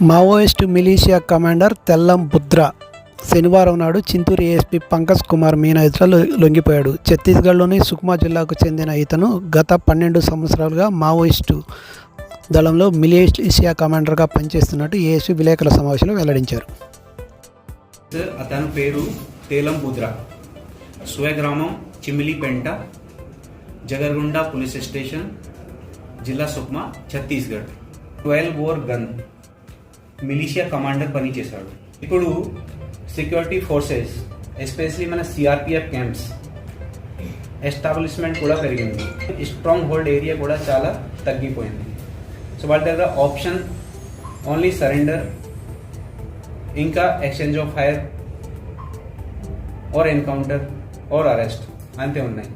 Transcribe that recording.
Maoist militia commander Tellam బుద్ర శనివారం నాడు Chintur ASP Pankaj Kumar Meena ఎదుట లొంగిపోయాడు. ఛత్తీస్గఢ్లోని సుక్మా జిల్లాకు చెందిన ఇతను గత 12 సంవత్సరాలుగా మావోయిస్టు దళంలో మిలీషియా కమాండర్గా పనిచేస్తున్నట్టు ఏఎస్పీ విలేకరుల సమావేశంలో వెల్లడించారు. అతని పేరు తేలం బుద్ర, స్వగ్రామం చిమిలిపెంట, జగర్గుండా పోలీస్ స్టేషన్, జిల్లా Sukma, Chhattisgarh. 12 bore gun militia commander పని చేశాడు. ఇప్పుడు సెక్యూరిటీ ఫోర్సెస్ ఎస్పెషలీ మన సిఆర్పిఎఫ్ క్యాంప్స్ ఎస్టాబ్లిష్మెంట్ కూడా పెరిగింది. స్ట్రాంగ్ హోల్డ్ ఏరియా కూడా చాలా తగ్గిపోయింది. సో వాళ్ళ దగ్గర ఆప్షన్ ఓన్లీ సరెండర్, ఇంకా exchange of fire or encounter or arrest అంతే ఉన్నాయి.